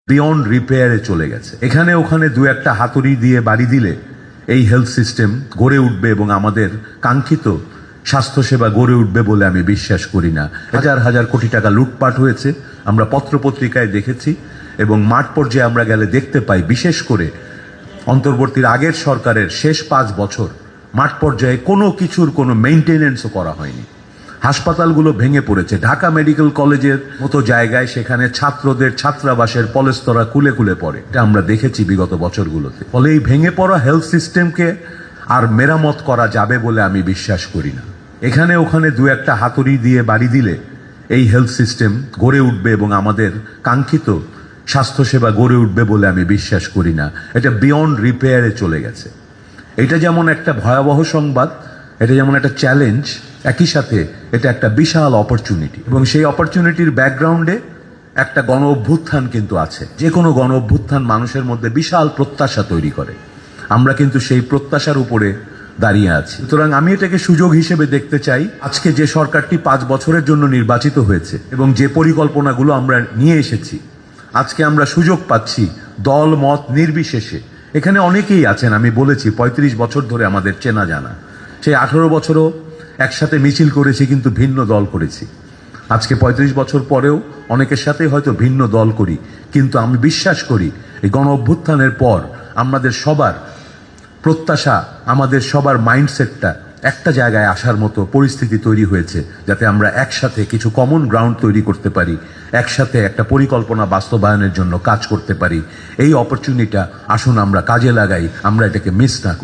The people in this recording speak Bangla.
বিয়ন্ড রিপেয়ারে চলে গেছে। এখানে ওখানে দু একটা হাতুড়ি দিয়ে বাড়ি দিলে এই হেলথ সিস্টেম গড়ে উঠবে এবং আমাদের কাঙ্ক্ষিত স্বাস্থ্যসেবা গড়ে উঠবে বলে আমি বিশ্বাস করি না। হাজার হাজার কোটি টাকা লুটপাট হয়েছে, আমরা পত্রপত্রিকায় দেখেছি এবং মাঠ পর্যায়ে আমরা গেলে দেখতে পাই, বিশেষ করে অন্তর্বর্তীর আগের সরকারের শেষ 5 বছর মাঠ পর্যায়ে কোনো কিছুর কোনো মেইনটেনেন্সও করা হয়নি। হাসপাতালগুলো ভেঙে পড়েছে। ঢাকা মেডিকেল কলেজের মতো জায়গায় সেখানে ছাত্রদের ছাত্রাবাসের পলেস্তরা কুলে কুলে পড়ে, এটা আমরা দেখেছি বিগত বছরগুলোতে। ফলে এই ভেঙে পড়া হেলথ সিস্টেমকে আর মেরামত করা যাবে বলে আমি বিশ্বাস করি না। এখানে ওখানে দু একটা হাতুড়ি দিয়ে বাড়ি দিলে এই হেলথ সিস্টেম গড়ে উঠবে এবং আমাদের কাঙ্ক্ষিত স্বাস্থ্যসেবা গড়ে উঠবে বলে আমি বিশ্বাস করি না। এটা বিয়ন্ড রিপেয়ারে চলে গেছে। এটা যেমন একটা ভয়াবহ সংবাদ, এটা যেমন একটা চ্যালেঞ্জ, একই সাথে এটা একটা বিশাল অপরচুনিটি। এবং সেই অপরচুনিটির ব্যাকগ্রাউন্ডে একটা গণ অভ্যুত্থান কিন্তু আছে। যে কোনো গণ অভ্যুত্থান মানুষের মধ্যে বিশাল প্রত্যাশা তৈরি করে। আমরা কিন্তু সেই প্রত্যাশার উপরে দাঁড়িয়ে আছি। সুতরাং আমি এটাকে সুযোগ হিসেবে দেখতে চাই। আজকে যে সরকারটি 5 বছরের জন্য নির্বাচিত হয়েছে এবং যে পরিকল্পনাগুলো আমরা নিয়ে এসেছি, আজকে আমরা সুযোগ পাচ্ছি দল মত নির্বিশেষে। এখানে অনেকেই আছেন, আমি বলেছি 35 বছর ধরে আমাদের চেনা জানা। সেই 18 বছরও একসাথে মিছিল করেছি, কিন্তু ভিন্ন দল করেছি। আজকে 35 বছর পরেও অনেকের সাথে হয়তো ভিন্ন দল করি, কিন্তু আমি বিশ্বাস করি এই গণ অভ্যুত্থানের পর আমাদের সবার প্রত্যাশা, আমাদের সবার মাইন্ডসেটটা একটা জায়গায় আসার মতো পরিস্থিতি তৈরি হয়েছে, যাতে আমরা একসাথে কিছু কমন গ্রাউন্ড তৈরি করতে পারি, একসাথে একটা পরিকল্পনা বাস্তবায়নের জন্য কাজ করতে পারি। এই অপরচুনিটিটা আসুন আমরা কাজে লাগাই, আমরা এটাকে মিস না করি।